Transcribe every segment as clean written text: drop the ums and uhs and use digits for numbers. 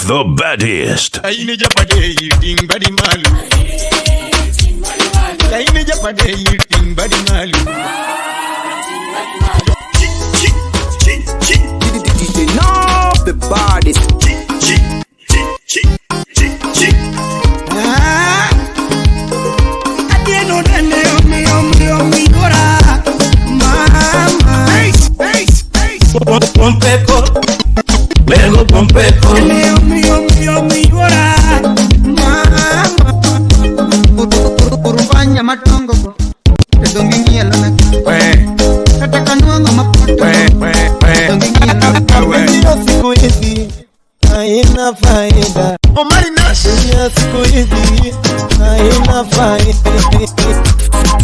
the baddest. Kaini japade eating body malu. Kaini japade eating body malu. No, the baddest. Pompeco, luego Pompeco. Urufanya matongo Dongingia lana Kataka nuanga mapoto Dongingia lana Siku hizi haina faida. Omari Nash siku hizi haina faida.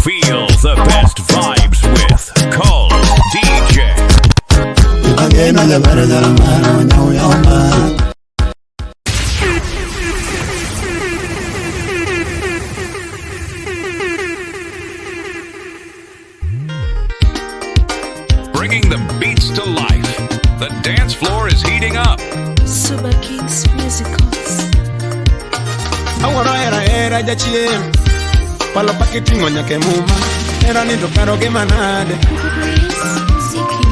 Feel the best vibes with Call DJ. Agena la barada la mano nyama. Bringing the beats to life. The dance floor is heating up. Super Kings Musicals. Awara era jachie. Palo paketingo nyake muma. Era nindo karoge manade. Ziki.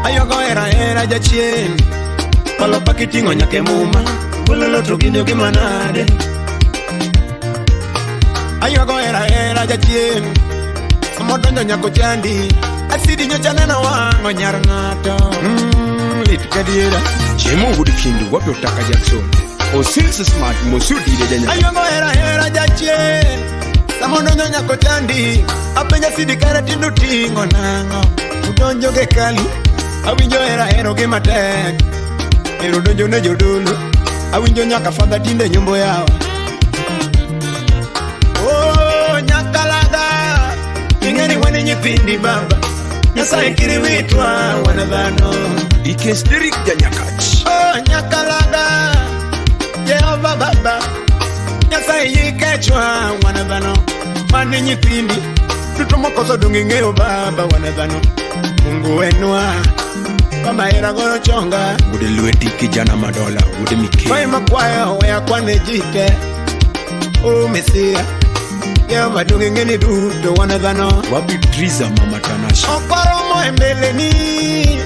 Ayogo era jachie. Palo paketingo nyake muma. Bulolo trugino ke manade. Ayogo era jachie. Amodonjo nyako chandi. Asidi nyochana na wango nyar ngato. Litkadiera. Jemu would kindu what you taka Jackson. O since smart Mosudi de Denya. Ayogo era jachie. Samodonjo nyako chandi. Apenya sidi karati nutingo nango. Udonjo ke kali. Awinjo era ke matek. Ero donjo ne jodolo. Awinjo nyaka fadha tinde nyumbo yao. Oh nyakalaga. Ingeni wani nyipindi baba. Nyasa ikiri witwa wanadhano. Ike stirik ja nyakach. Oh nyakalaga. Jehova baba. Nyasa ikechwa wanadhano. Mani nyipindi. Tutomokoso dungingeo baba wanadhano. Mungu wenua. Kama era goro chonga. Ude lueti kijana madola. Ude mike. Kwa makwaya wea kwane jite. Oh mesia. Yehova dungingeni duto wanadhano. Wabi driza mama tanasha. Okoromo embeleni.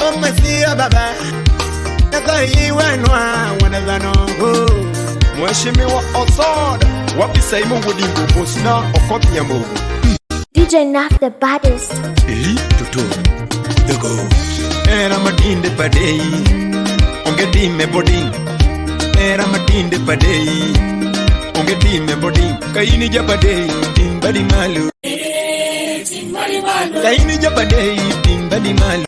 Oh mesia baba. Nyasa iwenua wanadhano. Mweshimiwa Osoda. Wabi saimu wudingo Bosna Okot Nyambogo. DJ Naf the baddest. Eli Toto The Goat. Era matinde padei. Onge dime boding. Era matinde padei. Onge dime boding. Kaini japadei. Timbadi malu. Kaini japadei. Timbadi malu.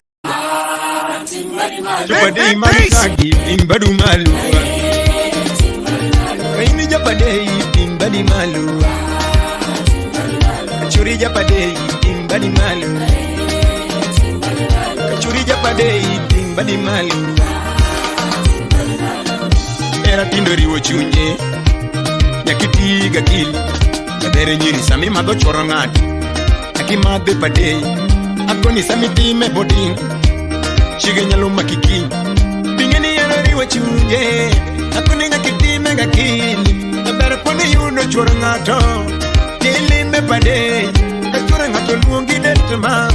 Japadei malu kagi. Timbadu malu. Kaini japadei. Timbadi malu. Kachuri japadei. Timbadi malu. Kachuri japadei. Timbadi malu. Era tindo riwo chunye. Nyakiti gakili. Kadere nyiri sami madho choro ngati. Aki madhe padei. Akoni sami time boding. Shige nyaluma kiki. Bingeni era riwo chunye. Akoni nyakiti megakili. Kadere poni yuno choro ngato. Nili me padei. Kachoro ngato luongi detema.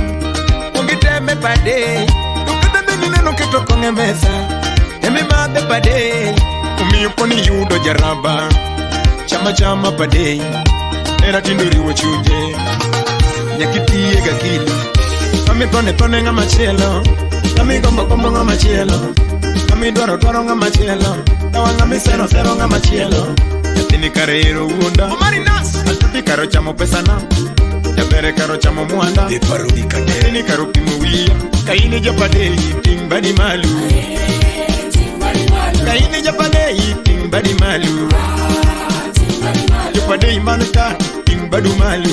Ungite me padei. Ukita nini no kito konge mesa. Emi madhe padei. Umi poni yudo jaraba. Chama padei. Era tinduri wachuje. Nyakiti gakili. Kami tone nga machelo. Kami gombo nga machelo. Kami dwaro nga machelo. Tawa nga misero nga machelo. Yatini karero uunda. Omari Nas. Atuti karo chamo pesa na. Yabere karo chamo muanda. De parodi kate. Yatini karo pimuwia. Kaini japadei. Timbadi malu. Kaini japadei. Timbadi malu. Japadei manaka. Timbadu malu.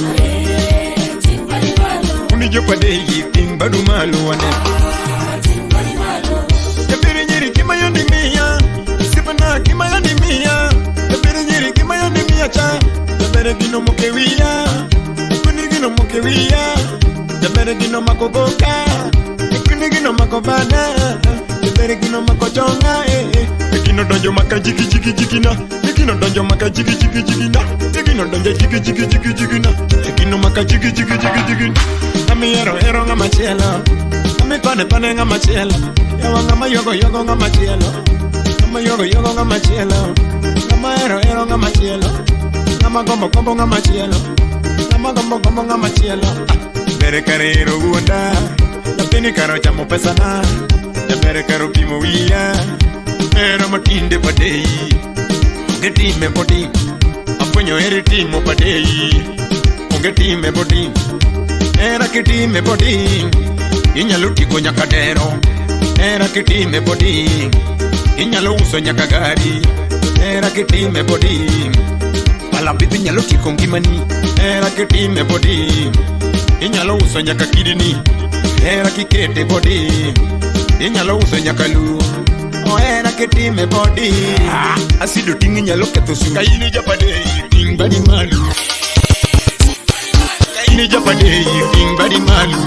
Uni japadei. Timbadu malu wane. Yabere nyiri kima yondi miya. Sipana kima yondi miya. Yabere nyiri kima yondi miya cha. Yabere gino mokewia. Kuni gino mokewia. Yabere gino makogoka. Kuni gino makobana. Yabere gino makojonga. Gino donjo maka jiki jiki jiki na. Ekino donjo maka jiki jiki jiki na. Ekino donjo jiki jiki jiki jiki na. Ekino maka jiki jiki jiki jiki na. Ami ero ngama chela. Ami pane ngama chela. Yawa ngama yogo ngama chela. Ngama yogo ngama chela. Ngama ero ngama chela. Ngama gombo ngama chela. Ngama gombo ngama chela. Bere karero uonda. Napini karo chamo pesa na. Bere karo pimo wia. Ero matinde padei. Ongetime podi. Aponyo eritimo padei. Ongetime podi. Era kitime podi. Inyalo tiko nyaka dero. Era kitime podi. Inyalo uso nyaka gari. Era kitime podi. Pala bibi nyalo tiko ngimani. Era kitime podi. Inyalo uso nyaka kidini. Era kikete podi. Inyalo uso nyaka lu. Era kitime podi. Asido tingi nyalo keto su. Kaini japade ting badi malu. Kaini japade ting badi malu.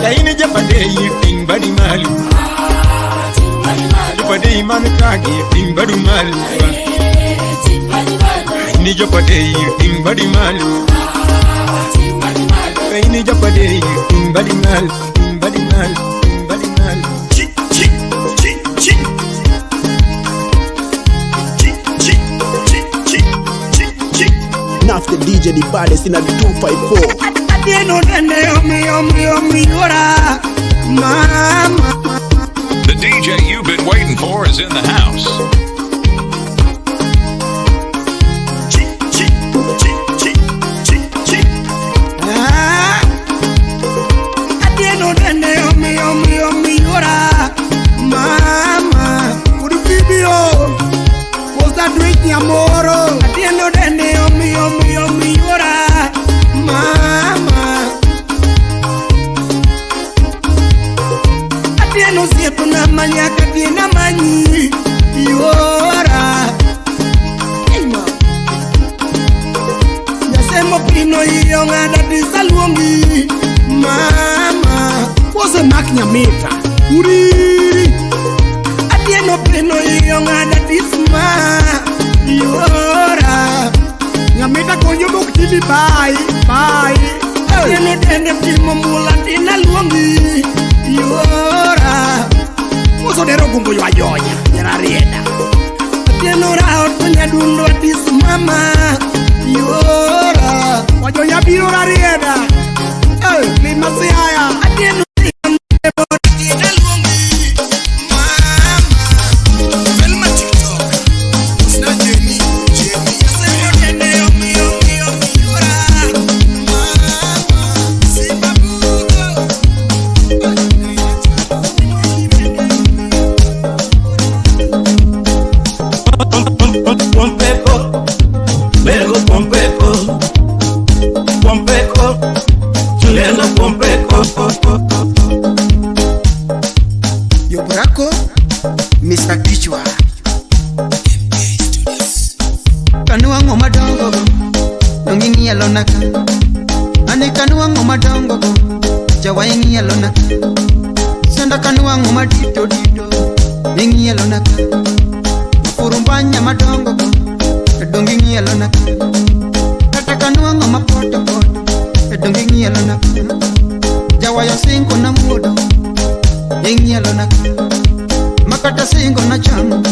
Kaini japade ting badi malu. Japade manu kagi ting badi malu. Kaini japade ting badi malu. Kaini japade ting badi malu. Ting badi malu. Ting badi malu. Naf the DJ the baddest in a 254. The DJ you've been waiting for is in the house. Nyamita uriri atieno peno yonga da disma yora nyamita konyo bokti bye atieno dende timo mula dina luongi yora oso dero gumbo yonya yara rieda atieno rao tonya dundo dismama yora wajonya biro rieda lima siaya atieno Mr. Kichwa Kanua ngoma dongo Nongini ya lonaka Ane kanua ngoma dongo Jawaingi ya lonaka Senda kanua ngoma dito Ningi ya lonaka Mafurumbanya madongo Dongingi ya lonaka Kata kanua ngoma poto Dongingi ya lonaka Jawaya sinko na mudo Ingi ya lonaka Makata singo na chamu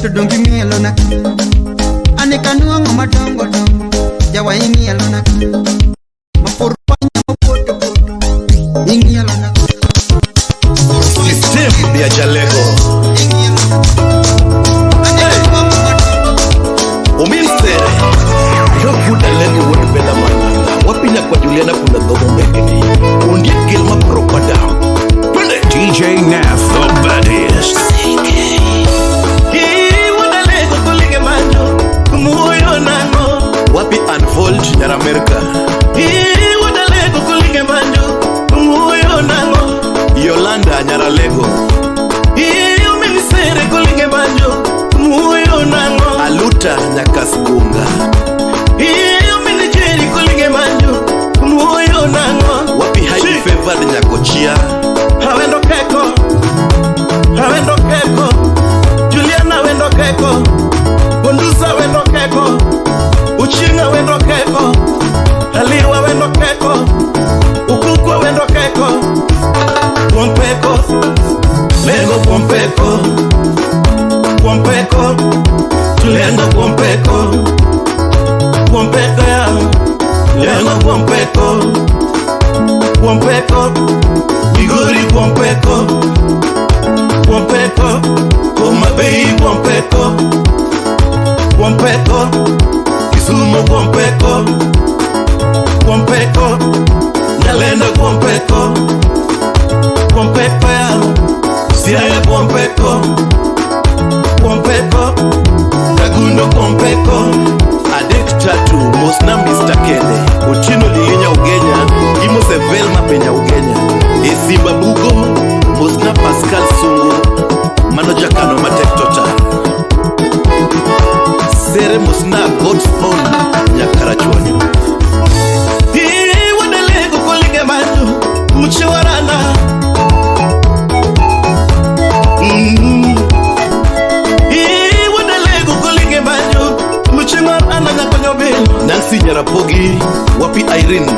Tudongi mielo na Anika nuango madongo dongo Jawa ingi yelo na Mafurupanya mapoto Ingi yelo na System ya Jalego Uminsere Yokuda lego wadu bela mana Wapina kwa Juliana kuna dogo mbegini Undia gilma propada DJ Naf, the baddest. Wapi unfold ya Amerika Yolanda nyara lego Aluta nyakasgunga Wapi highly favored nyakochia Havendo keko Lengo Pompeko ya Lengo Pompeko Migori Pompeko Homa Bay Pompeko Kisumu Pompeko Nyalenda Pompeko ya Siaya Pompeko Kagundo Pompeko Adek Tatu Mosna Mr. Kede Ochino Lienya Ugenya Imo Sevel na Penya Ugenya Esimba Bugo Mosna Pascal Sungu Manoja Kano Matek Total Sere Mosna God's Own Nyakarachonyo Hii wadelego kolige manyo Mchiwarana Nancy Nyarapogi Wapi Irene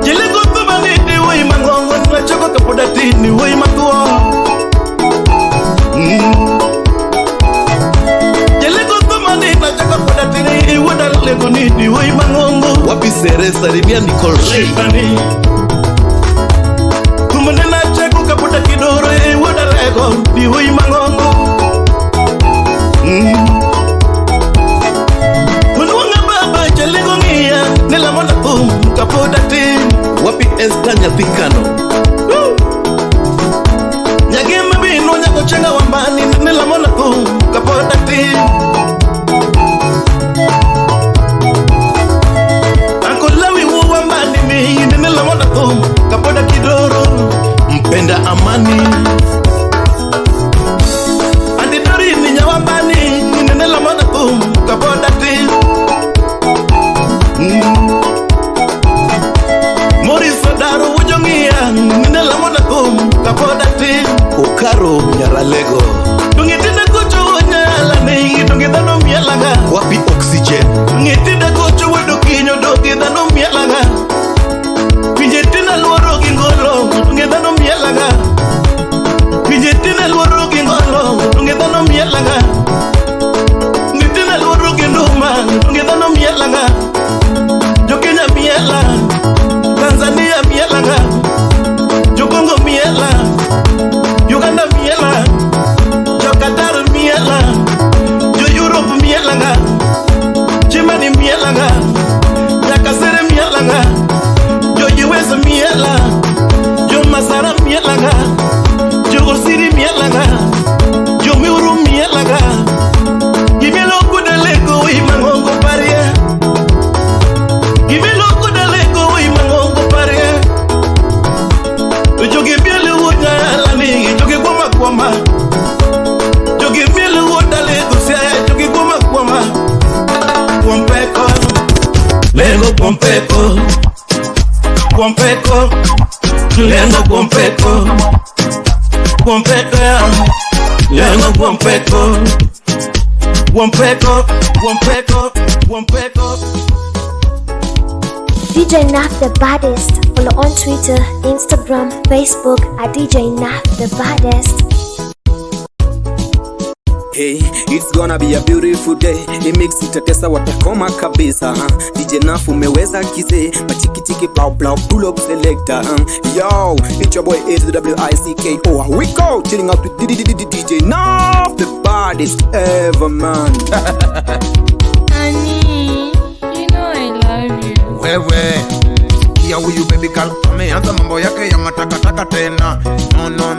Jelego tumanidi woi mangongo na choko kapodatini woi makuo Jelego tumanidi na choko kapodatini wadalego nidi woi mangongo Wapi Sere Sarimia Nicole Shibani Tumanina choko kapodatidoro wadalego ni woi mangongo Nila mona kapoda team Wapi Esther Nyathikano Nyagema bino nyako chenga wambani Nila mona kapoda team Anko lawi wambani Nila mona kapoda kidoro Mpenda amani Andidori ninya wambani Nila mona kapoda team Morisodaro ujongia Nila mona kapoda team Okaro Nyaralego Tungitinda kucho nyala ni Tungidano mielaga Wapi Oxygen Tungitinda kucho wedokinyo Tungidano mielaga Pinjetina luoro gingolo Tungidano mielaga Pinjetina luoro gingolo Tungidano mielaga Nitina luoro ginduma Tungidano mielaga Jokenya miela Tanzania mielaga Jokongo miela Uganda miela Qatar miela Jo Europe mielaga Germany mielaga Yakasere mielaga Jo US miela Jo Masara mielaga Jo Osiri mielaga Jo Miuru mielaga Gimelo kudelego imangongo parie Gimelo kudelego imangongo parie Jogi biele wonyala ni jogi goma Jogi biele wodalego sia jogi goma Pompeko Lengo Pompeko Lengo Pompeko Lengo Pompeko DJ Naf the Baddest. Follow on Twitter, Instagram, Facebook at DJ Naf the Baddest. Hey, it's gonna be a beautiful day. Mix itatesa watakoma kabisa. DJ Naf umeweza kise. Machiki blau blau pull up selector. Yo, it's your boy AWICKO. We go chilling out with DJ Naf the baddest ever, man. Honey, you know I love you. Wewe kia huyu baby girl ameanza mambo yake ya matakataka tena. No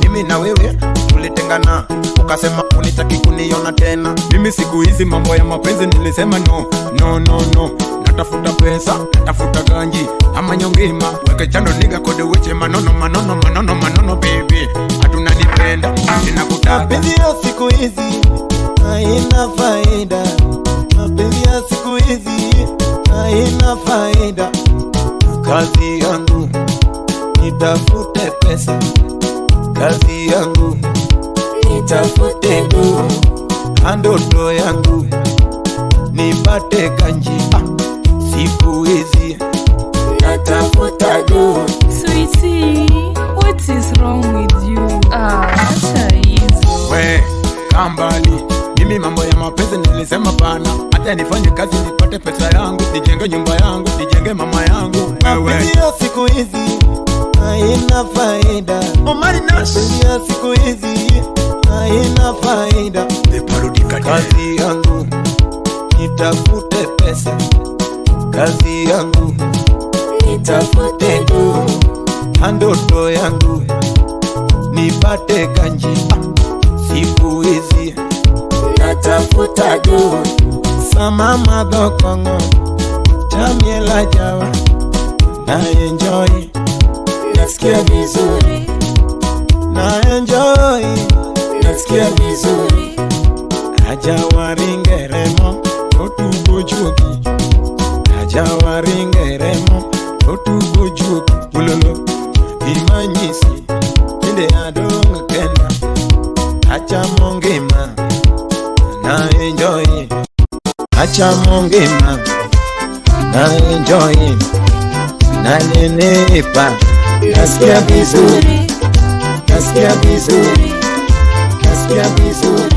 mimi na wewe tulitengana, ukasema unitaki kuniona tena. Mimi siku hizi mambo ya mapenzi nilisema no. Natafuta pesa, natafuta ganji ama nyongima, weke chando niga kode weche manono baby. Hatuna nipenda, ninakutaka. Mapenzi ya siku hizi haina faida. Mapenzi ya siku hizi haina faida. Kazi yangu nitafute pesa, kazi yangu nitafute nguo, ndoto yangu nipate kanji. Siku hizi natafuta nguo. Sweetie, what is wrong with you? Acha hizo. We kambali, mimi acha nifanye kazi nipate pesa yangu, nijenge nyumba yangu, nijenge mama yangu. Mapenzi ya siku hizi haina faida. Omari Nash. Mapenzi ya siku hizi haina faida. Kazi yangu nitafute pesa, kazi yangu nitafute do, ndoto yangu nipate ganji. Siku hizi natafuta do, sama madokongo chamiela jawa, na enjoy, nasikia vizuri, na enjoy, nasikia vizuri. Aja waringeremo otubo juogi, aja waringeremo otubo juogi. Ulolo imanyisi inde adonga kenda, acha mongema na enjoy, acha mongema na enjoy, na nenepa, nasikia vizuri, nasikia vizuri, nasikia vizuri.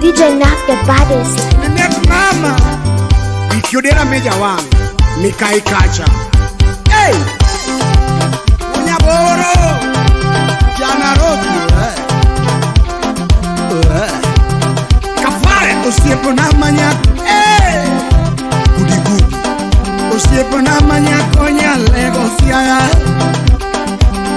DJ Naf the baddest. Ninek mama ikiodera meja wangu nikaikacha. Hey! Unyaboro jana roti kafare usiepo na manyako. Hey! Gudi gudi usiepo na manyako nyalego siaya,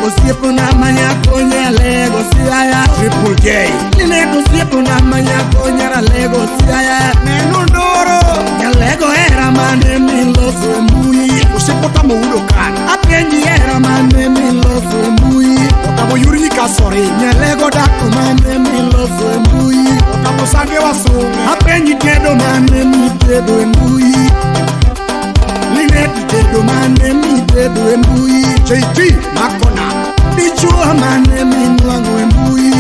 usiepo na manyako nyalego siaya. Triple J Ninek usiepo na manyako nyalego siaya. Menundoro nyalego era mane miloso mbui. Usiepo tamo udo kana apenji era mane miloso mbui. Otamo yuri kasore nyalego dako mane miloso mbui. Otamo sage wasunga apenji tedo mane mitedo mbui. Ninek tedo mane mitedo mbui. JT makona dichua mane minuango mbui,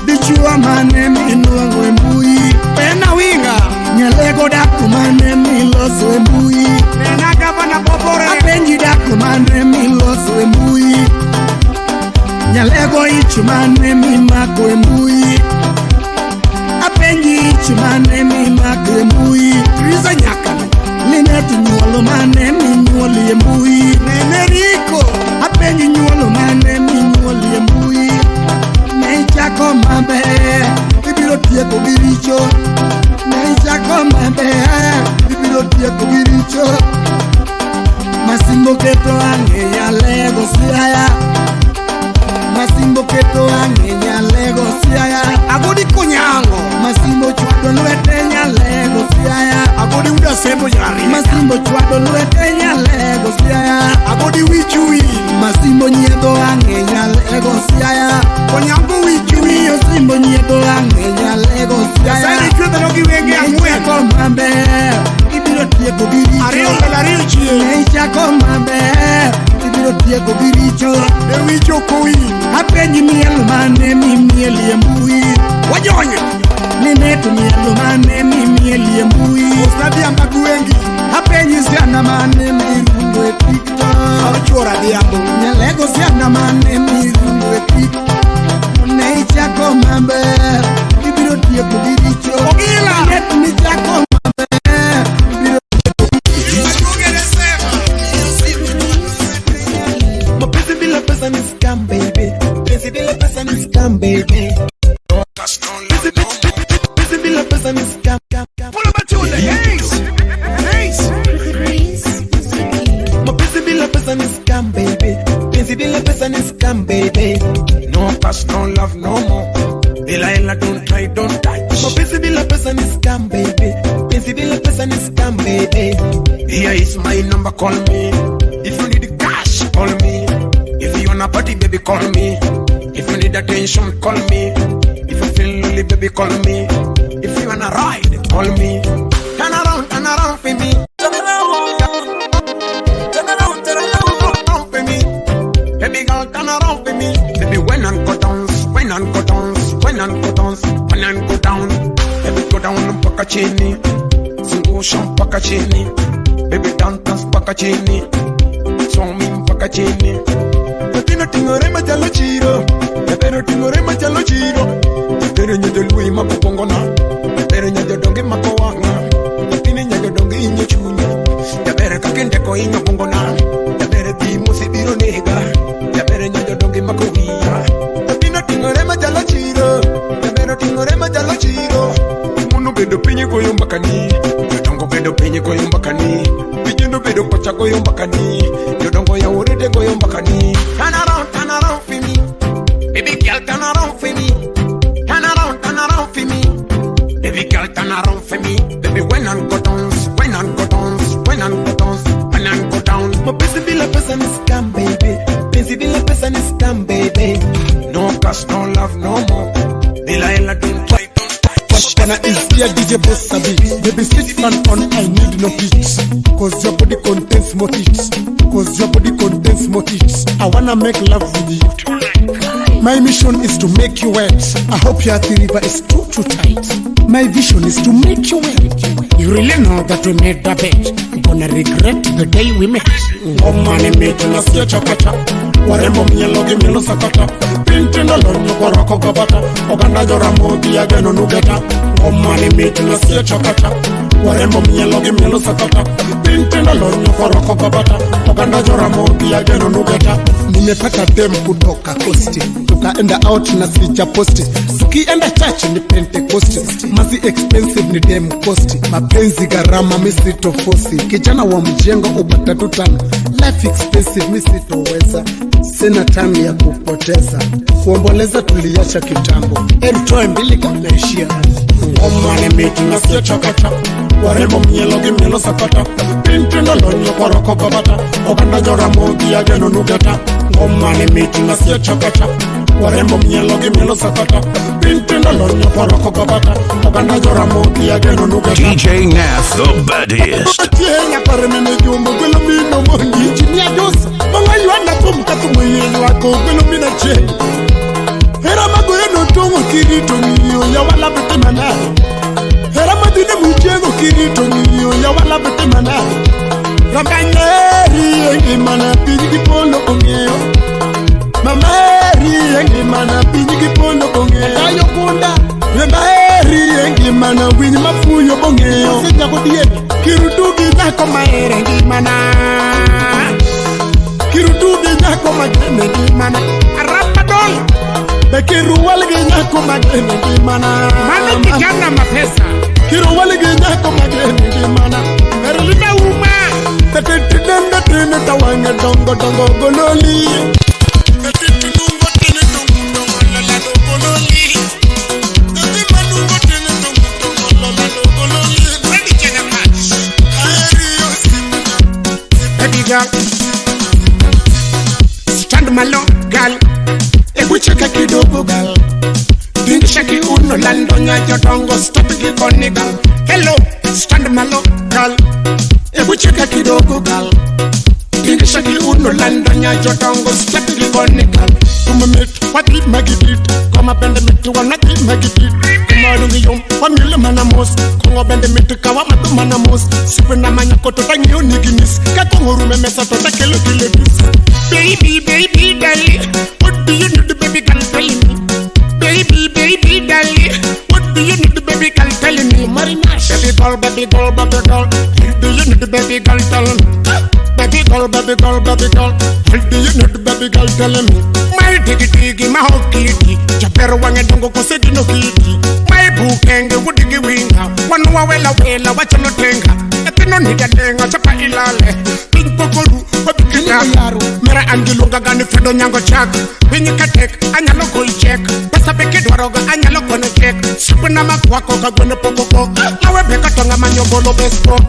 dichua mane minuango mbui. Pena winga nyalego daku mane miloso mbui. Nena gavana bobore apenji daku mane miloso mbui. Nyalego ichu mane mimako mbui, apenji ichu mane mimako mbui. Kriza nyakana Linet nyuolo mane minyuoli mbui. Nene Riko apenji nyuolo mane minyuoli mbui. Neichako mabe ibiro tieko giricho, neichako mabe ibiro tieko giricho. Masimbo keto ang'eya lego siaya, masimbo keto ang'eya lego siaya. Agodi konyango masimbo chwado lwete nyalego siaya. Agodi uda sembo jari masimbo chwado lwete nyalego siaya. Agodi wichui masimbo nyedo ang'eya lego siaya. Konyango wichui osimbo nyedo ang'eya lego siaya. Sani chwado logi wenge ang'wen komambe ibiro tieko giricho. Ariyo la chie neichako mambe ibiro tieko giricho. De wicho kui apenji miel mane mimielie mbui. Wajonye Ninetu mielo mane mimielie mbui. Usnabia mbagu wengi apenji siana mane mirundo e TikTok. Awachora diabo nyalego siana mane mirundo e TikTok. Neichako mambe ibiro tieko giricho. Ogila Ninetu nichako mambe ibiro Mapenzi bila pesa ni scam baby, penzi bila pesa ni scam baby. Penzi bila pesa ni scam. Pull up to the haze. Mapenzi bila pesa ni scam baby, penzi bila pesa ni scam baby. No cash, no love, no more. Delilah, don't try, don't touch. Mapenzi bila pesa ni scam baby, penzi bila pesa ni scam baby. Here is my number, call me. If you need cash, call me. If you wanna party, baby, call me. If you need attention, call me. If you feel lonely, baby, call me. If you wanna ride, call me. Turn around for me. Turn around for me. Baby girl, turn around for me. Baby, when and go down, when and go down, when and go down, when and go down. Baby, go down, mpaka chini. Zungusha mpaka chini. Baby, dance mpaka chini. Somi mpaka chini. Natino tingorema jalo chiro. Natino tingorema jalo chiro. Natino nyede lui makupongona. No cash, no love, no more. Bila hela don't try. When I is here DJ Boss Sabi, baby sit fan on, I need no hits. Cause your body contains more hits. Cause your body contains more hits. I wanna make love with you. My mission is to make you wet. I hope your river is too tight. My vision is to make you wet. You really know that we made the bet. I'm gonna regret the day we met. Oh money making us your chakata. Warembo mielo gimielo sakata. Pintendo lonyo koroko gabata. Oganda jora mobi ageno nugeta. Oh money making us your chakata. Warembo mielo gimielo sakata. Pintendo lonyo koroko gabata. Oganda jora mobi ageno nugeta. Nimepata dem kutoka kosti. Tukaenda out na sija posti. Tukienda church ni Pentecosti. Mazi expensive ni dem kosti. Mapenzi gharama misito fosi. Kijana wa mjengo upata tutana. Life expensive misitoweza. Sina time ya kupoteza. Kuomboleza tuliacha kitambo. Eritoe mbili kamnaishia. Omane miti na siya chakata. Warembo mielo gimielo sakata. Pintendo lonyo koroko gabata. Oganda jora mogi ageno nugeta. Omane miti na siya chakata. Warembo mielo gimielo sakata. Pintendo lonyo koroko gabata. Oganda jora mogi ageno nugeta. DJ Nath, the baddest. Tiena paremene jumbo gwelo mino mongi. Chinia dosa. Mga yuana pumka tumuyenyo wako gwelo mina che. Hera magoeno tongo kirito niyo ya wala bete manani. Hera madine mjengo kirito niyo ya wala bete manani. Rambanyeri yengi mana pinyi polo ongeo. Mameri yengi mana pinyi polo ongeo. Ayo kunda. Rambanyeri yengi mana winyi mafuyo ongeo. Senya kodieki. Kirutugi nako maere yengi mana. Kirutugi nako magene yengi mana. Arapadol. Bekiru waligi nyako magene yengi mana. Mami kijana mapesa. Kiru waligi nyako magene yengi mana. Merlina uma. Tete dende tene tawange dongo dongo gololi. Tete nungo tene dongo dongo lola gololi. Tete manungo tene dongo dongo lola gololi. Ready to match. Baby girl, stand malo girl. Ebu cheka kidogo girl. Dingisha ki uno lando nyajo dongo stop kikoni girl. Hello, stand malo girl. Ebu cheka kidogo gal. Dingisha ki uno lando nyajo dongo step kikoni gal. Kumamit wati magidit. Koma bende mitu wanati magidit. Kumarungi yom wamile manamos. Kongo bende mitu kawa matu manamos. Sipe na manyako totangi uniginis. Kakonguru memesa totakelo kilebis. Baby, baby, daddy, what do you need, baby, girl, telling me? Baby, baby, daddy, what do you need, baby, girl, telling me? Marinash, baby girl, baby girl, baby girl, what do you need, baby, girl, telling me? Baby girl, baby girl, baby girl, what do you need, baby, girl, telling me? My diggy, my whole kitty, Japero wange dongo koseki no kitty. My bookenge wudigi winga, wanu wawela wela wachano tenga. Etino niga denga chapa ilale, pink pokoru, wabikinaru. Mera angilunga gani fedo nyango chak. Winyi katek, anyalo koi check. Pasa beke dwaroga, anyalo kono check. Sipu na makwako kagwene pokoko. Nawe beka tonga manyobolo besko.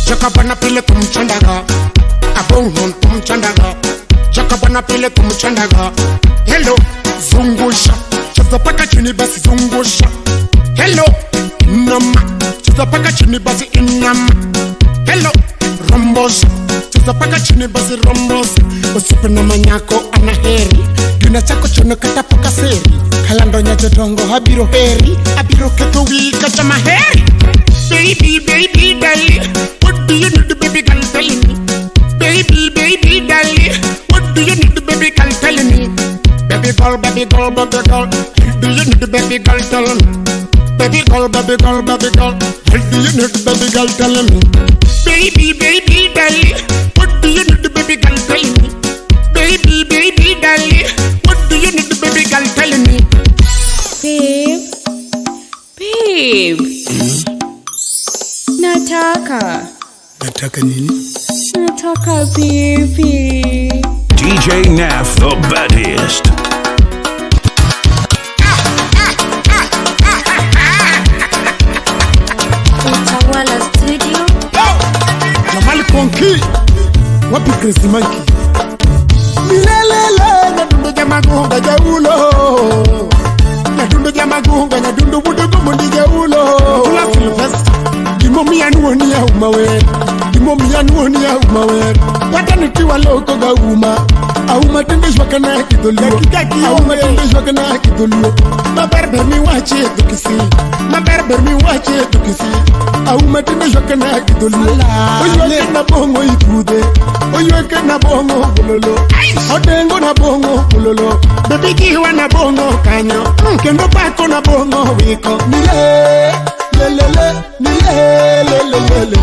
Chaka bana pile kumchandaga. Abongon kumchandaga. Chaka bana pile kumchandaga. Hello, zungusha. Cheza paka chini basi zungusha. Hello, inama. Cheza paka chini basi inama. Hello, rombosha. Cheza paka chini basi rombosha. Usipe na manyako anaheri. Duna chako chono kata paka seri. Kalando nyajo dongo habiro heri. Habiro keto wika chama heri. Baby, baby, daddy, what do you need, baby, girl, telling me? Baby, baby, daddy, what do you need, baby, girl, telling me? Baby girl, baby girl, baby girl, what do you need, baby, girl, telling me? Baby girl, baby girl, baby girl, what do you need, baby, girl, telling me? Baby, baby, daddy, what do you need, baby, girl, telling me? Baby, baby, daddy, what do you need, baby, girl, telling me? Babe, Nataka nini? Nataka baby. DJ Nath, the baddest. Utawala Studio. Jamali Konki. Wapi Crazy Monkey? Milelele na dundu jamagonga jaulo. kanuoni auma wer watani tiwa loko ga uma auma tindishwa kana kidoluo auma tindishwa kana kidoluo maberber mi wache tukisi maberber mi wache tukisi auma tindishwa kana kidoluo oyo kana bongo ikude oyo kana bongo bulolo odengo na bongo bulolo bebiki wana bongo kanyo kendo pako na bongo wiko mile lelele mile lelele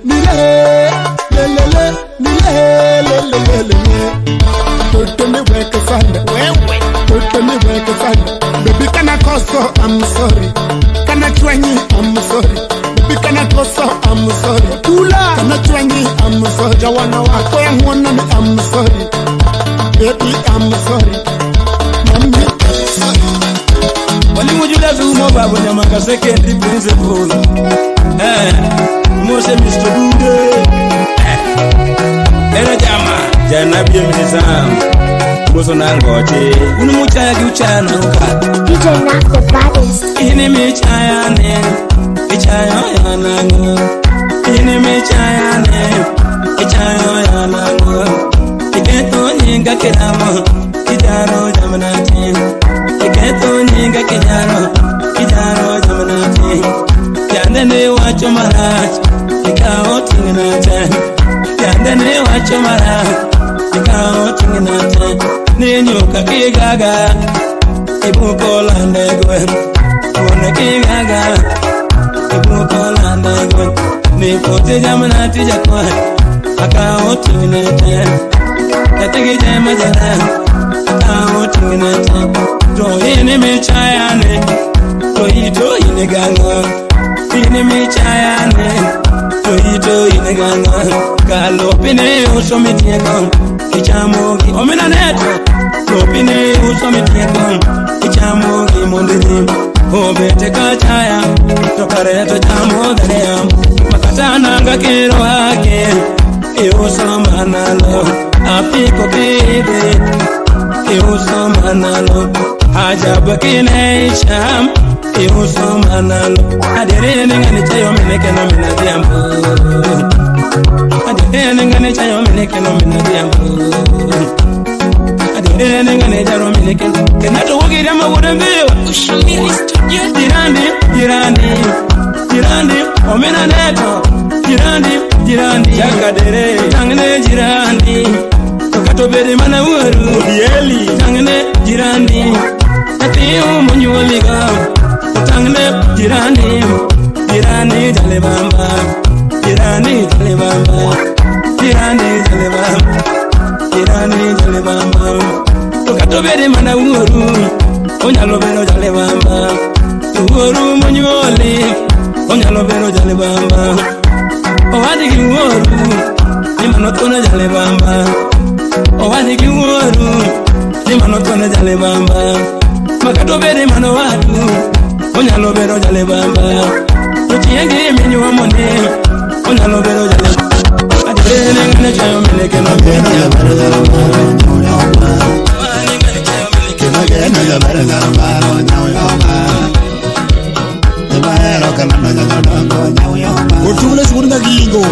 mile lelele mile lelele totally wake a fund totally wake a fund baby kana koso I'm sorry kana twanyi I'm sorry baby kana koso I'm sorry kula kana twanyi I'm sorry jawana wako ya ngwana ni I'm sorry baby I'm sorry mami wali mujula zumo babu nyamaka secondary principal mose Mr. Bude era jama jana bia mizam boso nangoje unu muchaya kiuchana uka DJ Naf the baddest. ini michaya ne ichaya yanango ini michaya ne ichaya yanango iketo nyinga kiramo kijaro jamanatin iketo nyinga kijaro jamanatin yande ne wacho marach ikao tinginata yande ne wacho marach ikao tinginata ninyoka kigaga ibukola ndegwe wone kigaga ibukola ndegwe nipote jamanati jakwa akao tinginata katege jamajara akao tinginata to ine michayane to ito ine ganga ine michayane to ito ine ganga kalopine usomitieko kichamogi omena neto lopine usomitieko kichamogi mondini obete kachaya to kareto chamodarea makatana ngakero hake eusomanalo apiko kide eusomanalo hajabakine sham eusomanalo aderene ngani chayo meneke no minadiambo aderene ngani chayo meneke no minadiambo aderene ngani jaro meneke kenato wogira mawudambewa ushumiri studio jirani omena neto jirani jakadere tangne jirani katobere mana wuru odieli tangne jirani atiu munyoliga tangne jirani jalebamba jirani jalebamba katobere mana wuru onyalobero jalebamba wuru munyoli onyalobero jalebamba owadigi wuru nimanotona jalebamba owadigi wuru nimanotona jalebamba makatobere mano watu onyalobero jalebamba ochienge menyo amone onyalobero jalebamba adene ngane chayo meleke no bena Kutule sekunde gingo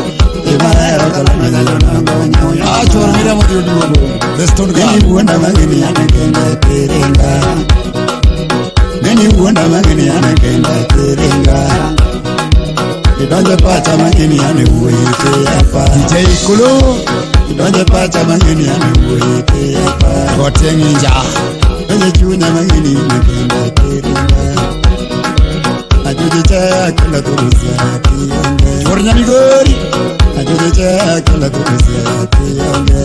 achora mira modio dugo reston gani uenda mageni anakenda terenga neni uenda mageni anakenda terenga idonje pacha mageni aneuite hapa DJ Kulu idonje pacha mageni aneuite hapa kotenginja neni chunya mageni anakenda terenga ajujecha kila turusa kiyonge chornya migori ajujecha kila turusa kiyonge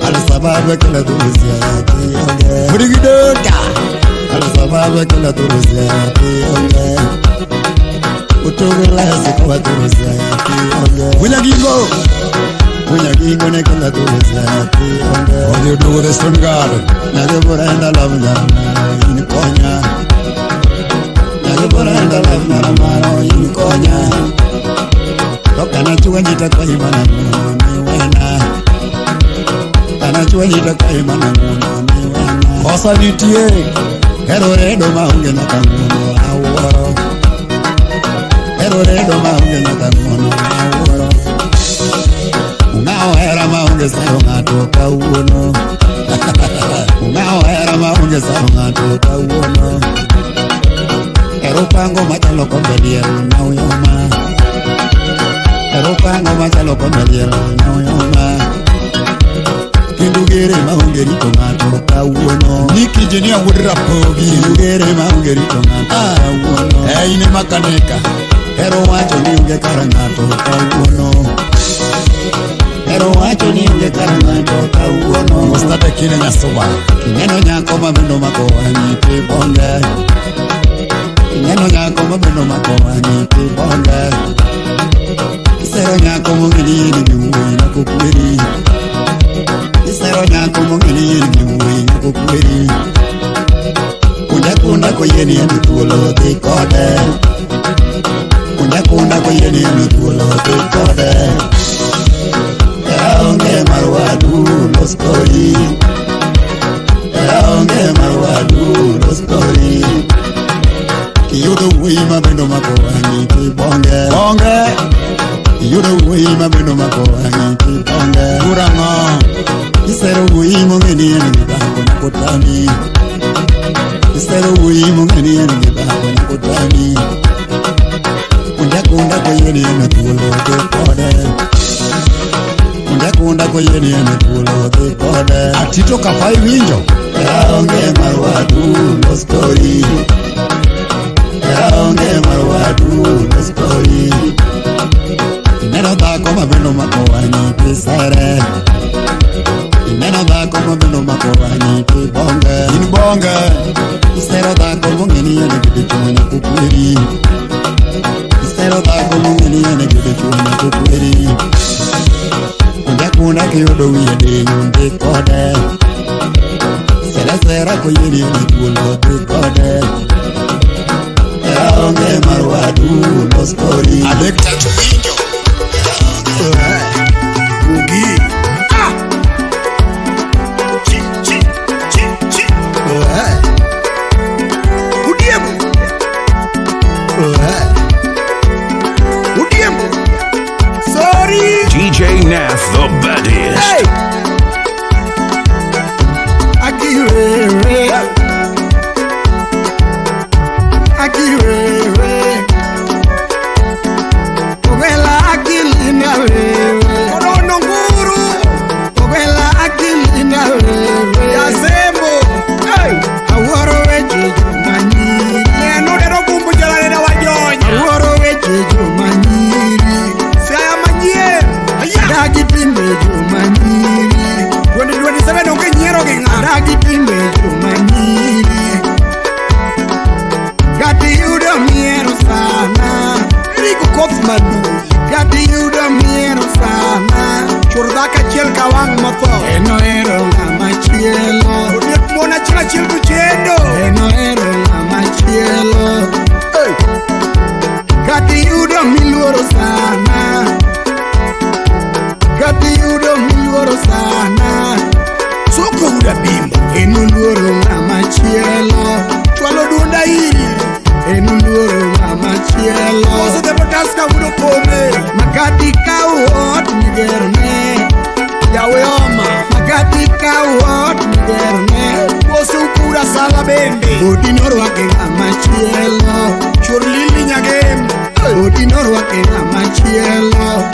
al-sababu kila turusa kiyonge burigidota al-sababu kila turusa kiyonge utugula sikwa turusa kiyonge Munyagingo ne kila turusa kiyonge audio do restaurant garden nageboranda lavna inikonya nageboranda lavna maro inikonya Kana chua nyita kwa imana nguno miwena Kana chua nyita kwa imana nguno miwena Kosa nitie Hero redo maunge na kanguno aworo Hero redo maunge na kanguno aworo onge saro ng'ato kawuono. Ung'ao hera ma onge saro ng'ato kawuono. Ero pango machalo kombe diel na uyoma. Ero pango machalo kombe diel na uyoma. Kendo gere ma onge rito ng'ato kawuono. Niki jenia wuod rapogi. Kendo gere ma onge rito ng'ato kawuono. Ine makaneka. Ero wacho ni unge kara ng'ato kawuono. Ero wacho ni unge kara ng'ato kawuono. Ostate kine nyasoba. Kineno nyako mabendo makowanyi tibonge. Kineno nyako mabendo makowanyi tibonge. Kisero nyako mongeni yeni miwuyi na kukweri. Kisero nyako mongeni yeni miwuyi na kukweri. Kunda ko yeni yeni tuolo di kode. Kunda ko yeni yeni tuolo di kode. Onge marwadu no story. Onge marwadu no story. Kiyudo wuyi mabendo makowanyi tibonge. Bonge. Kiyudo wuyi mabendo makowanyi tibonge. Kurango. Kisero wuyi mongeni yeni mibako na kotani. Kisero wuyi mongeni yeni mibako na kotani. Kunda ko yeni yeni tuolo di kode. Kunda ko yeni yeni tuolo di kode. Atito kapai winjo. Onge marwadu no story. Onge marwadu no story. Ineno dhako mabendo makowanyi pisere. Ineno dhako mabendo makowanyi tibonge. In bonge. Isero dhako mongeni yeni gede chunya kukweri. Isero dhako mongeni yeni gede chunya kukweri. Kunda kiyudo wiye denyo ndi kode. Sera ko yeni yeni tuolo di kode. Onge marwadu no story. Adek tatu winjo. Ugi. Chi. Udiemo. Sorry. DJ Nath, the baddest. Hey. Akirere. Ogela akilina wewe. Orono nguru. Ogela akilina wewe. Yasembo. Hey. Aworo weje jumani. Neno dero kumbu jala na wajonya. Aworo weje jumani. Saya manyie. Dagi pinde jumani. 2027 onge nyero genga. Dagi pinde jumani. Gati yudo miero sana. Rico Kotzmanu. Gati yudo miero sana. Churdaka chiel kawang matho. Eno ero ngama chielo. Uriet mona chila chiel kuchendo. Eno ero ngama chielo. Gati yudo miluoro sana. Gati yudo miluoro sana. Soko uda bimbo. Eno luoro ngama chielo. Chwalo dunda iri. Enuluoro ngama chielo. Oso de potaska udo kome. Magati kawot nigerone. Yawe oma. Magati kawot nigerone. Oso ukura sala bende. Odinoro wake ngama chielo. Churlili nyagem. Odinoro wake ngama chielo.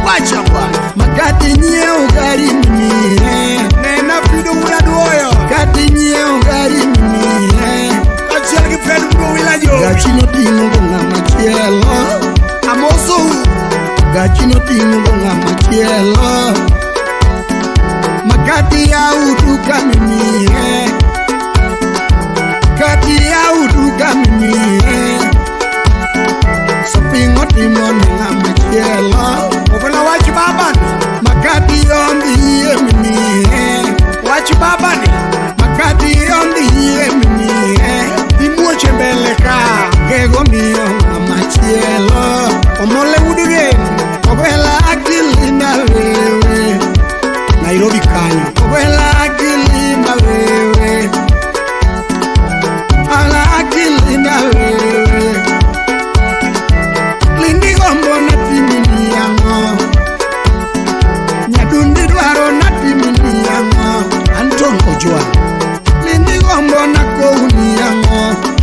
Wacha bwana. Magati nyeo gari mire. Nena pido una duoyo. Magati nyeo gari mire. Achiel Fred bro wilajo. Gachino tingo bonga machielo. Amoso. Gachino tingo bonga machielo. Magati ya utuka mimire. Gati ya utuka mimire. Sopingo timo nenga machielo. Ofena wachi babani. Magati yombi ye mimire. Wachi babani. Magati yombi ye mimire. Imuoche mbele ka. Gego miyo ngama chielo. Omole udige. Ogwela akili na wewe. Nairobi kanyo. Ogwela akili na wewe.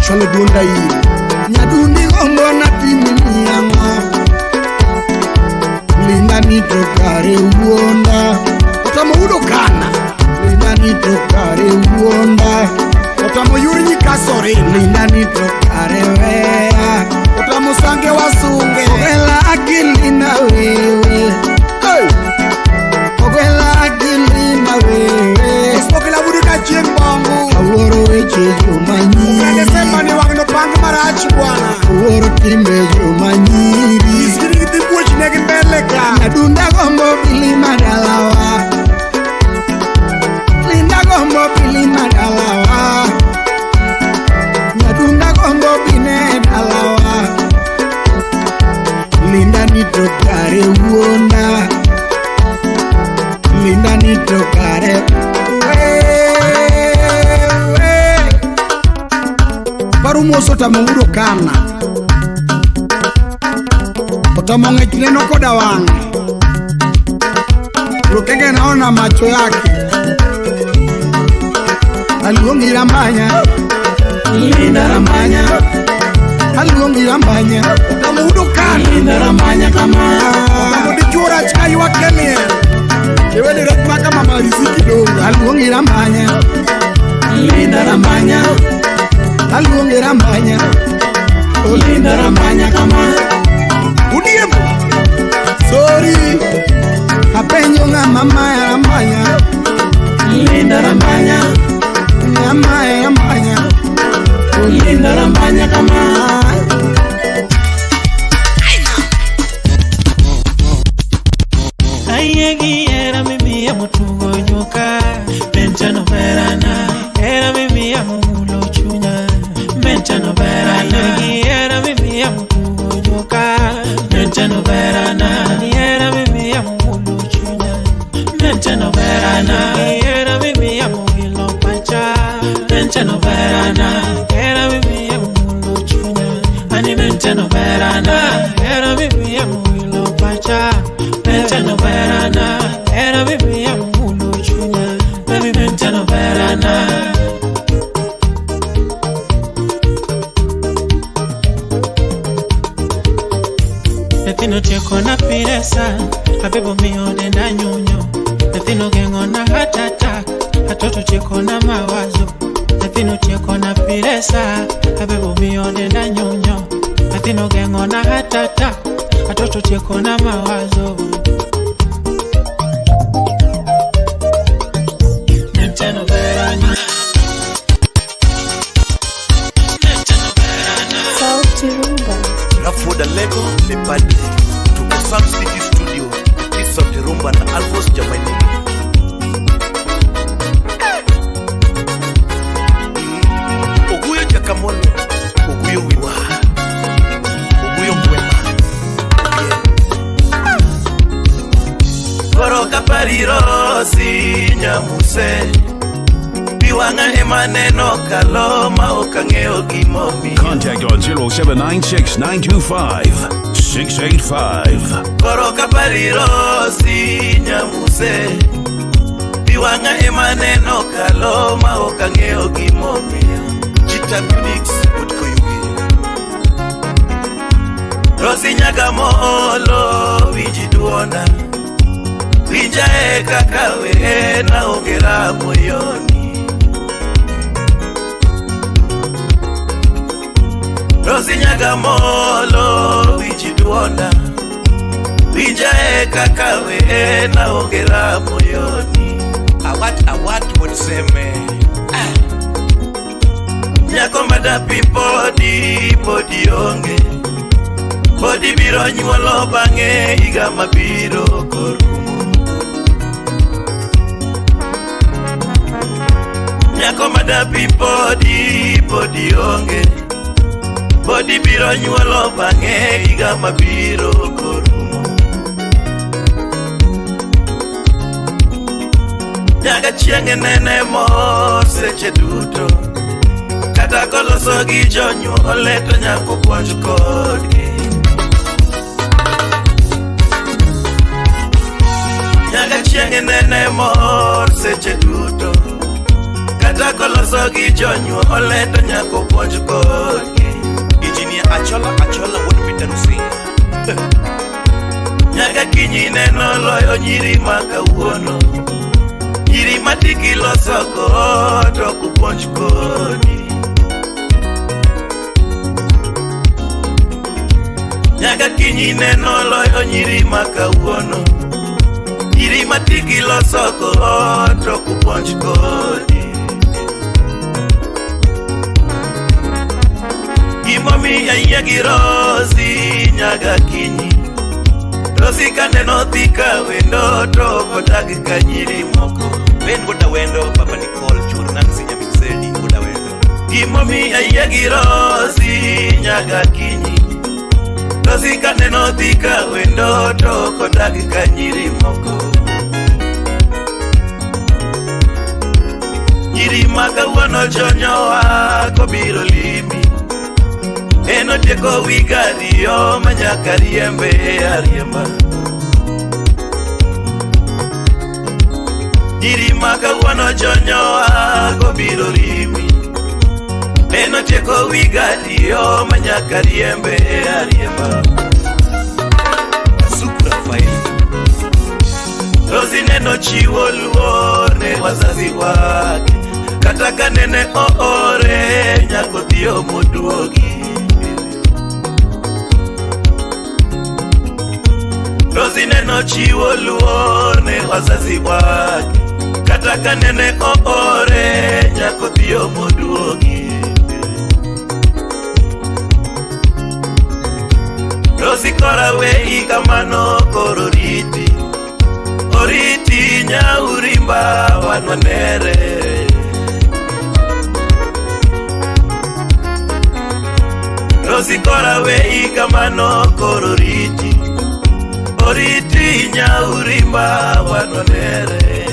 chwalo dunda iri. Nyadundi gombo na timi miyango. Linda ni tokare uonda. Otamo udo kana. Linda ni tokare uonda. Otamo yuri nyikasore. Linda ni tokare wea. Otamo sange wasunge. Ogela akilina wewe. Ogela akilina wewe. Ogela buduka chimbongu. Aworo weche jumanyi. Kale sema ni wangno pangu marachi bwana. Aworo timbe jumanyiri. Iskiri kitipuwa chinegi mbeleka. Nadunda gombo pili madalawa. Linda gombo pili madalawa. Nadunda gombo pine dalawa. Linda ni tokare uonda. Linda ni tokare Barumo sota mungudo kana. Otamonge kineno koda wange. Lukenge naona macho yake. Aluongi rambanya. Linda rambanya. Aluongi rambanya. Otamungudo kana. Linda rambanya kama. Otamudi chura chika yuwa kemie. Ewe ni rekma kama mariziki donga. Aluongi rambanya. Linda rambanya. Aluongi rambanya. Linda rambanya kama. Udiemo. Sorry. Apenyo nga mama ya rambanya. Linda rambanya. Mama ya rambanya. Linda rambanya kama. Ayegi era mimi ya mutungo nyoka. Mentano verana. Era mimi ya mumulo chunya. Mentano verana. Ayegi era mimi ya mutungo nyoka. Mentano verana. Era mimi ya mumulo chunya. Mentano verana. Era mimi ya mumulo pacha. Mentano verana. Era mimi ya mumulo chunya. Ani mentano verana. Era mimi ya mumulo pacha. Mentano verana. Era mimi ya mumulo chunya. Baby mentano verana. Nethino tieko na piresa. Abebo miyo denda nyunyo. Nethino gengo na heart attack. Atoto tieko na mawazo. Nethino tieko na piresa. Abebo miyo denda nyunyo. Nethino gengo na heart attack. Atoto tieko na mawazo. Mentano verana. Sauti Rumba. Rafoda Lego Le Padre. Tuko Sam City Studio. Kiss of the Rumba na Alphonse Jamani. Oguyo Jakamono. Oguyo Wiwa. Oguyo Mwema. Koroka pariro si nyamuse. Biwanga emaneno kaloma okangeo gimomi. Contact on 0796-925-685. Koroka pariro si nyamuse. Biwanga emaneno kaloma okangeo gimomi. Chita Munix utkoyugi. Rosi nyagamolo vijiduona. Vija kakawe na ongera moyoni. Rosi nyagamolo vijiduona. Vija kakawe na ongera moyoni. Awat muniseme. Nyako madapi podi onge. Podi biro nyuolo bange iga mabiro korumo. Nyako madapi podi onge. Podi biro nyuolo bange iga mabiro korumo. Nyaga chienge nene mo seche duto. Kata koloso gi jonyuole to nyako puonj kodgi. Nyaga chienge nene mor seche duto. kata koloso gi jonyuol to nyaka puonj kodgi. Engineer Achola what Peter Nusi. Nyaka kinyi neno loyo nyiri ma kawuono. Nyiri matiki loso go to kupuonj kodi. Nyaka kinyi neno loyo nyiri ma kawuono. Nyiri matiki loso go to kupuonj kodi. Gimomi ya gi Rosi nyaka kinyi. Rosi kaneno thika wendo to kodagi kanyiri moko. Ben goda wendo Papa Nicole chur Nancy Nyaminsedi goda wendo. Gimomi ya gi Rosi nyaka kinyi. Rosi kaneno thika wendo to kodagi kanyiri moko. Nyiri makawuono jonyowa kobiro limi. Eno tieko wigariyo manyaka riembe ariemba. Nyiri makawuono jonyowa kobiro limi. Eno tieko wigariyo manyaka riembe ariemba. Super Rafael. Rosi neno chiwo luor ne wazazi wake. Kata kanene oore nyako dhiyo moduogi. Rosi neno chiwo luor ne wazazi wake. Kata kanene oore nyako dhiyo moduogi. Rosi kora wei kamano koro riti. Oriti nyaurimba wanwanere. Rosi kora wei kamano koro riti. Oriti nyaurimba wanwanere.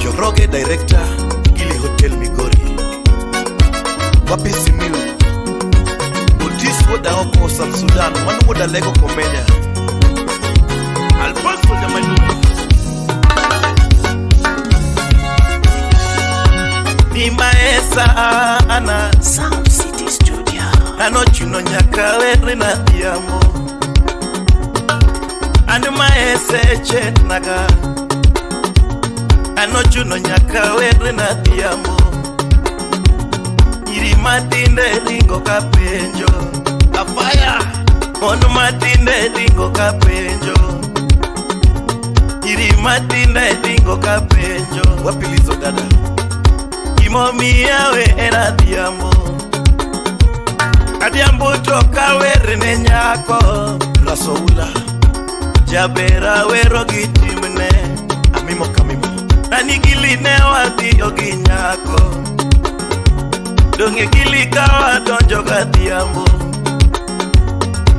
Joroge director Gili Hotel Migori. Wapi Similu. Otis woda oko South Sudan. Wanu woda lego komenya. Alfonso Jamanu. Ni maesa ana Sound City Studio. Ano chuno nyaka were na diamo. Anu maese chetnaga. Ano chuno nyaka were na diamo. Nyiri matinde ringo kapenjo. Afaya. Mono matinde ringo kapenjo. Nyiri matinde ringo kapenjo. Wapilizo dada. Gimomiya we era diamo. Adiambo toka were ne nyako. Rasoula. Jabera wero gitimne. Amimo kamimo. Nani gili ne wadhiyo gi nyako. Donge gili kawa donjo gadhiambo.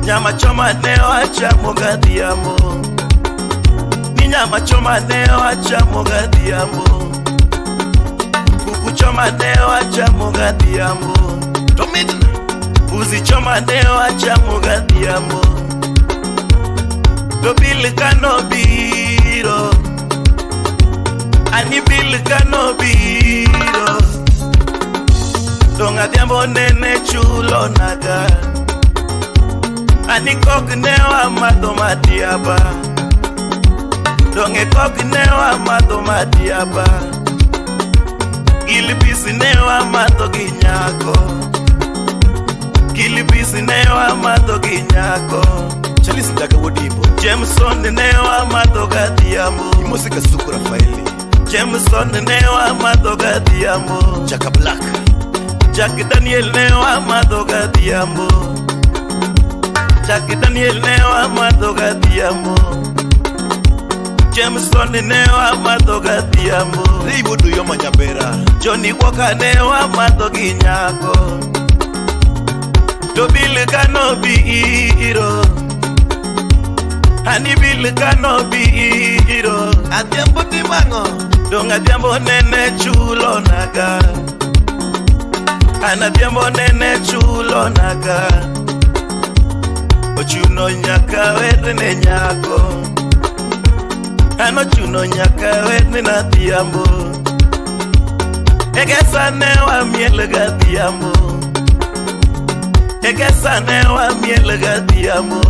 Nyama choma ne wachamo gadhiambo. Ni nyama choma ne wachamo gadhiambo. Kuku choma ne wachamo gadhiambo. Tomidna. Uzi choma ne wachamo gadhiambo. To bil kano biro. Ani bil kano biro. Donga dhiambo nene chulo naga. Ani kok ne wa madho madiaba. Donge kok ne wa madho madiaba. Gilibisi ne wa madho gi nyako. Gilibisi ne wa madho gi nyako. Chalis daga wodimbo. Jameson ne wa madho gadhiambo. Musika Suku Rafaeli. Jameson ne wa madho gadhiambo. Jaka Black. Jack Daniel ne wa madho gadhiambo. Jack Daniel ne wa madho gadhiambo. Jameson ne wa madho gadhiambo. Ribudu yo manyabera. Johnny Walker ne wa madho gi nyako. To bil kano biro. Ani bil kano biro. Adhiambo timango. Dong adhiambo nene chulo naga. Anadhiambo nene chulo naga. Ochuno nyaka werne ne nyako. Ano chuno nyaka werne na dhiambo. Egesanewa mielga diamo Egesanewa mielga diamo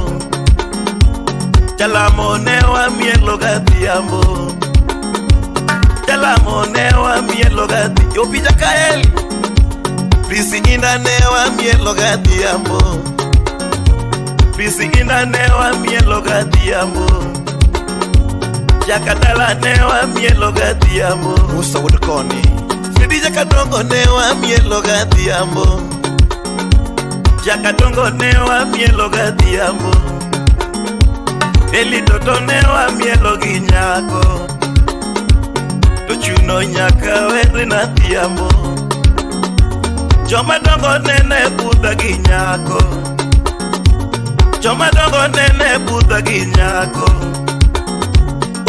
Chalamonewa mielga diamo Chalamonewa mielga diamo Yo pija kael Bisinginda newa mielga diamo Bisinginda newa mielga diamo Yakatala newa mielga diamo Musa Wudakoni Fidija kadongo newa mieloga diambo Jakadongo newa mieloga diambo Eli toto newa mielogi nyako Tochuno nyaka wedri na diambo Joma dongo nene buda gi nyako Joma dongo nene buda gi nyako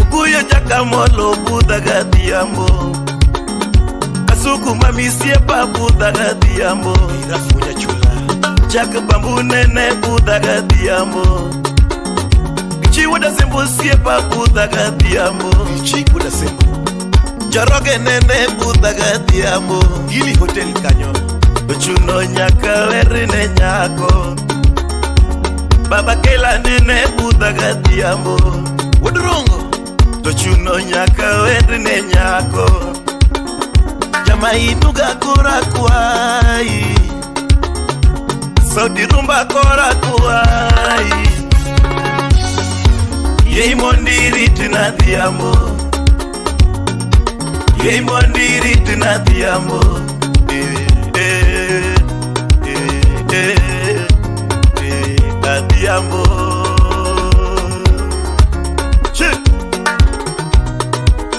Ukuyo jakamolo buda ga diambo Suku mami siepa budaga diambo Irafunya chula Chaka bambu nene budaga diambo Bichi wada sembo siepa budaga diambo Bichi wada sembo Joroge nene budaga diambo Gili hotel kanyo Chuno nyaka werine nyako Baba kela nene budaga diambo Wadurongo Chuno nyaka werine nyako Mainuga kora kuai Saudi rumba kora kuai Yei mondiri tina diamo Yei mondiri tina diamo Diamo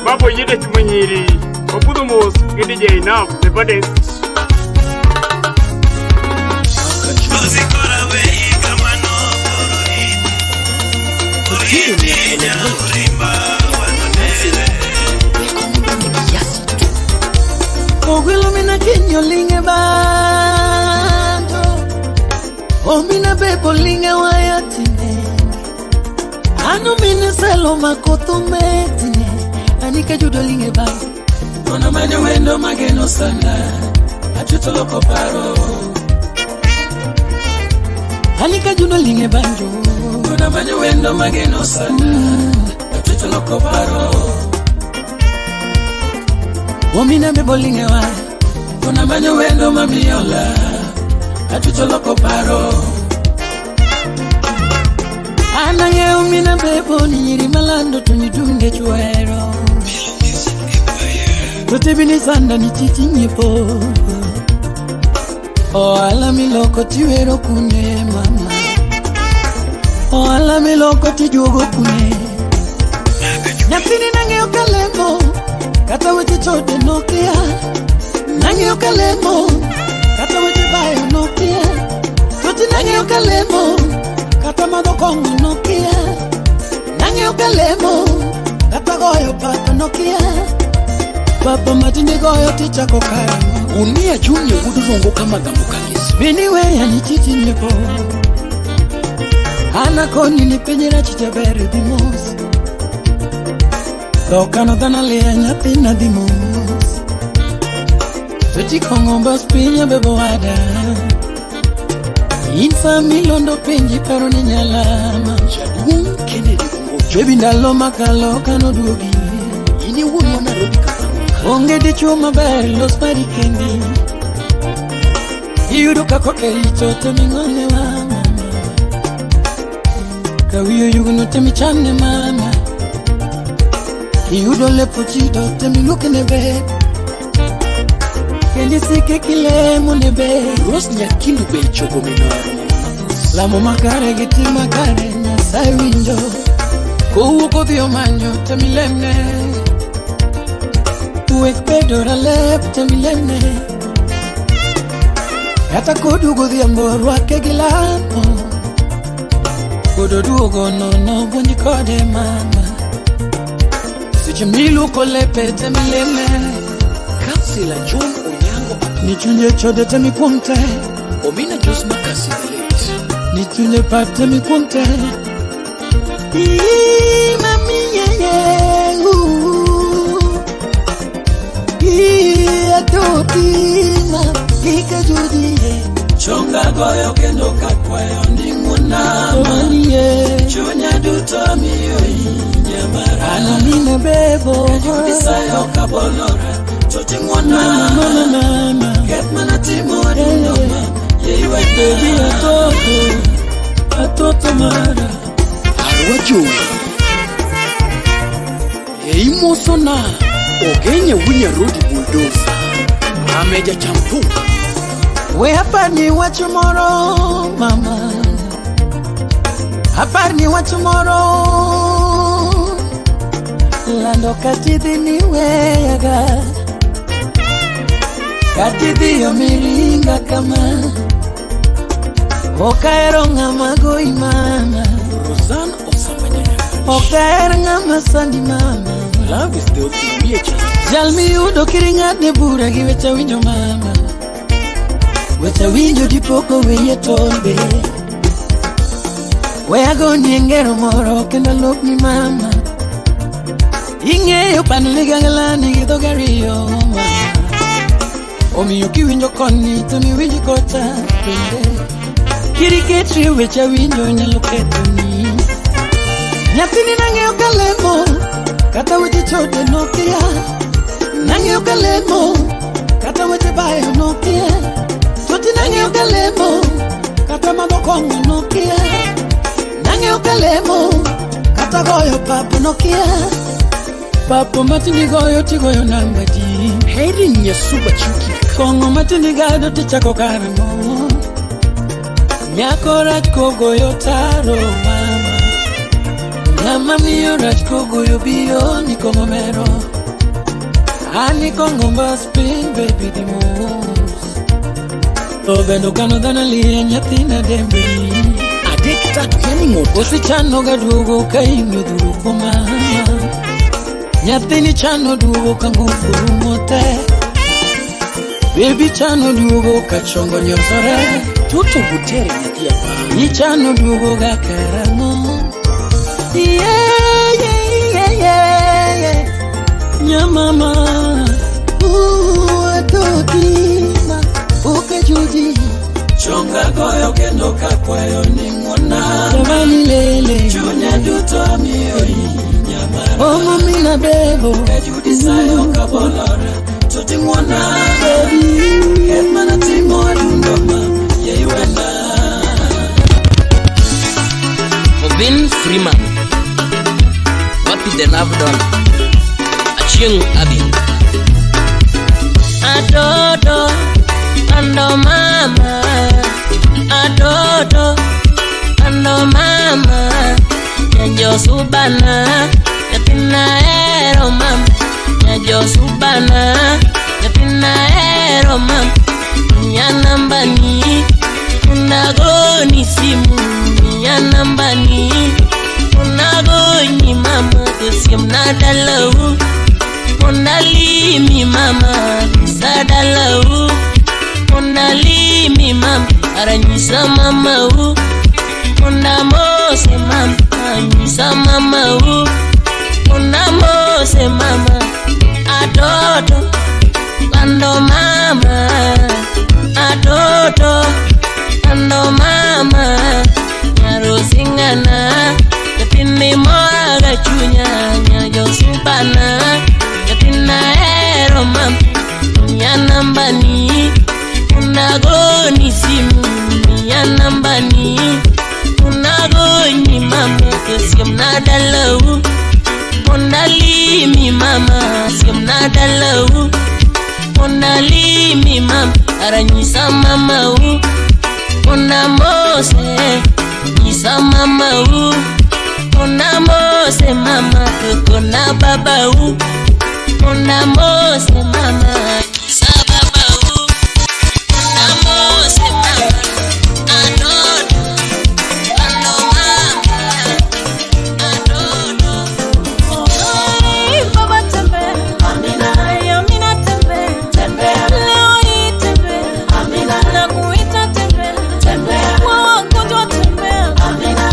Babo yide tumanyiri Opudumos, DJ Naf, the baddest. Ogwilo mina kinyo linge bando O mina bebo linge wayatine Anu mina selo makoto metine Anika judo linge bando Kona mane wendo mageno sana Achuto loko paro Anika judo linge banjo Kona mane wendo mageno sana Achuto loko paro Omina bebo linge wa Kona mane wendo mamiola Achuto loko paro Anange omina bebo Niri malando tunidunge chuero Totebini sanda ni titi nyepo O ala miloko tiwero kune mama O ala miloko tijogo kune Nyatini nange okalemo Kata weche chode nokia Nange okalemo Kata weche bayo nokia Toti nange okalemo Kata madokongo nokia Nange okalemo Kata goyo pato nokia Papa matinde goyo ticha kokara Unia junye udurungo kama gamukangisi Biniwe ya ni titi nyepo Ana koni ni penyera chitabere dimos Dokano dana lea nyatina dimos Toti kongomba spinya bebo wada Infa milondo penji pero ni nyalama Jadun Kennedy Bebi ndalo makalo kano duogi Ini wunu na robika Onge di chuma beri los parikendi Yuduka koke ito temi ngone wa mama Kawiyo yuguno temi chane mama Yudo lepo chido temi luke nebe Kendi sike kile mo nebe Ros nyakindu be chogo minoro Lamo makare giti makare Nyasai winjo Kuhu kodhio manyo temi lemne Uwek pedora lep temilene Yata kodugo dhiambo rwake gilamo Kodo duogo nono bunyi kode mama Siche milu kolepe temilene Kansila John Onyango Nichunye chode temi kumte Omina Jos Makasi Village Nichunye pat temi kumte Mami yeye atotima Kika judie Chonga goyo kendo kakwayo ndinguna Manie Chunya duto miyo inyamara Anamina bebo Judisayo kabolora Choti ngwana Mama Get mana timori noma Yewe baby Atoto mara Arwajo Eimosona Ogenye winye rodi bulldozer Ameja champu We hapa ni wa tomorrow mama Hapa ni wa tomorrow Lando katithi niwe yaga Katithi yomilinga kama Okaero ngama goi mama Rosanne Osamanyanya Okaero ngama sandi mama Love is the ultimate Jalmi udo kiringat ne bura gi wecha winjo mama Wecha winjo dipoko weye tonde Wea go niengero moro kenda lop ni mama Ingeyo paniliga galani gito gario mama Omi yuki winjo koni tumi winjo kota pende Kiriketri wecha winjo nyaloketo ni Nyatini nangeo kalemo Kata weche chote nokia Nangeo kalemo Kata weche bayo nokia Choti nangeo kalemo Kata mabokongo nokia Nangeo kalemo Kata goyo papo nokia Papo matini goyo tigoyo namba di Heri nyasuba chuki Kongo matini gado tichako karamo Nyako rachko goyo taro mama Nyama miyo rachko goyo biyo Niko mero Ani kongo mbaspin baby di moos Ovendo kano dana liya nyatina dembi Adekta yani ngoto Osi chano gadugo kainyo duru kwa mama Nyatini chano dugo kangufu mote Baby chano dugo kachongo nyonsore Tuto butere nyatia pa Ni chano dugo gakaramo Yeah Nyamama Atotima Uke judi Chonga goyo kendo kakwayo ningona Jamani lele Chunya duto miyo inyamara Omo mina bebo Kajudi sayo kabolora Choti ngona Baby Ketmana timo adundoma Yeiwena Vin Freeman Wapi the love done Achieng Abi Adodo Ando mama Adodo Ando mama Nyajo subana Yatina ero mama Nyajo subana Yatina ero mama Nyanambani Unagoni simu Nyanambani Unagoni mama Kusim nadalau Mondali mama Sadalau Mondali mama Aranyisa mama u Mondamose mama Aranyisa mama u Mondamose mama Adodo Ando mama Adodo Ando mama Nyarosingana Yapini moaga chunya Nyajo subana Yapina ero mama Nyanambani Unagoni simu Nyanambani Unagoni mama Siyam nadalau Mondali mama Siyam nadalau Mondali mama Aranyisa mama u Mondamose Nisa mama u Mondamose mama Kukona baba u Mondamose mama Nisa baba u Mondamose mama Adodo Ando mama Adodo Baba tembe Amina Yamina tembe Tembe Leo hii tembe Amina Nakuita tembe Tembe Wagonjwa tembe Amina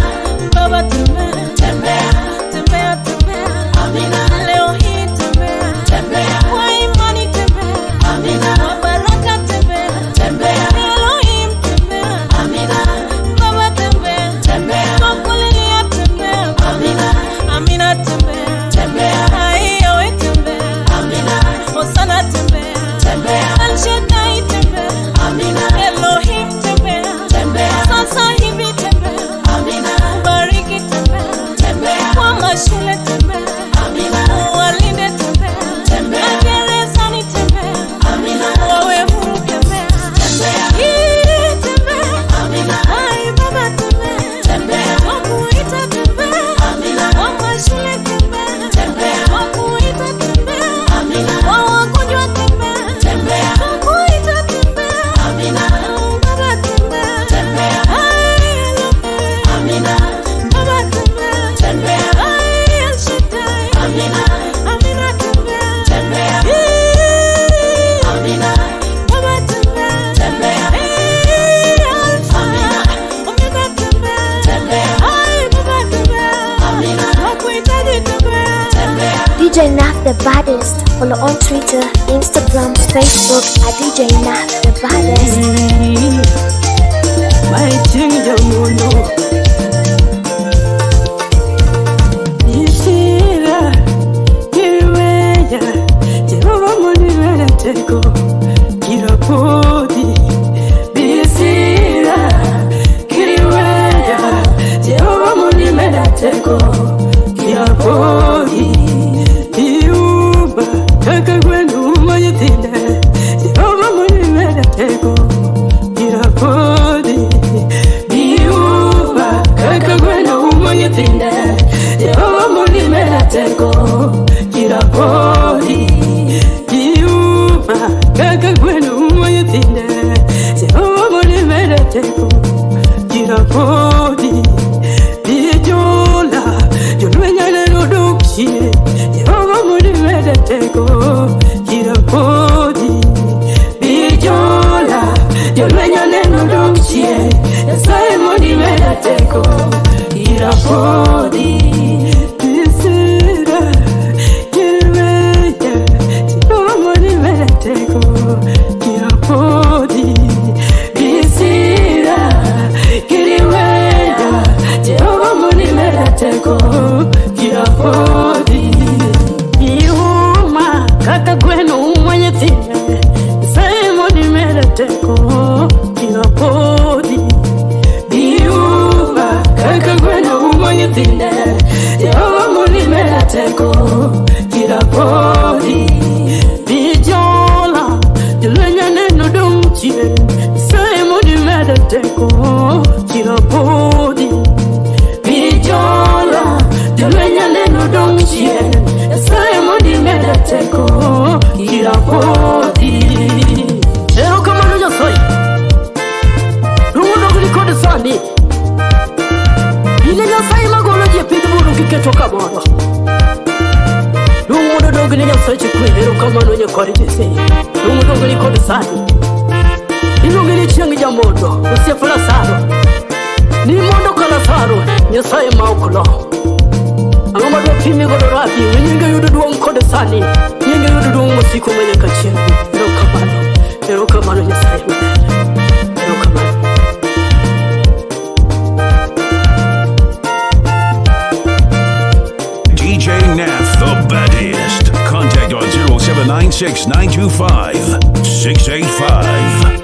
Baba tembe Tembe Tembe Tembe Amina Leo hii tembe Tembe Kwa imani tembe DJ Naf the baddest. Follow on Twitter, Instagram, Facebook at DJ Naf the baddest. My change of mono. Yisira, Kiriweya, Jehovah Moni Merateko, Kirapodi. Yisira, Kiriweya, Jehovah Moni Merateko, Kirapodi. Iuba, Kaka Gwenu Mayatine, Jehovah Moni Merateko, Kirapodi. Iuba, Kaka Gwenu Mayatine, Jehovah Moni Merateko, Kirapodi. Iuba, Kaka Gwenu Mayatine, Jehovah Moni Merateko, Kirapodi. Ijola, Jolwenya Rodokshi, Jehovah Moni Merateko, Kirapodi. Ijola, Jolwenya Rodokshi, Jehovah Moni Merateko, Kirapodi. Isira, Kiriweya, Jehovah Moni Merateko, Kirapodi. Isira, Kiriweya, Jehovah Moni Merateko, Kirapodi. Iuma, Kaka Gwenu Mayatine, Jehovah Moni Merateko, Kirapodi. Iuma, Kaka Gwenu Mayatine, Jehovah Moni Merateko, Kirapodi. Bijola, Jolwenya Rodokshi, Jehovah Moni Merateko, Kirapodi. Bijola, Jolwenya Rodokshi, Jehovah Moni Merateko, Kirapodi. Ero kamano Nyasaye, Rundo kulikode sani. Ile Nyasaye magolo je pitbulu kiketo kamano. Rundo dogni Nyasaye chikwe, ero kamano Nyakwari jese. Rundo kulikode sani. Ilungili chiangi jamodo, usefula saro. Ni mondo kala saro, Nyasaye maukulo. Angoma do pimi godo rabi, nyinga yudu duong kode sani. Nyinga yudu duong musiku mwenye kachini. Ero kamano Nyasaye mwenye. Ero kamano. DJ Naf the baddest. Contact on 0796 925 685.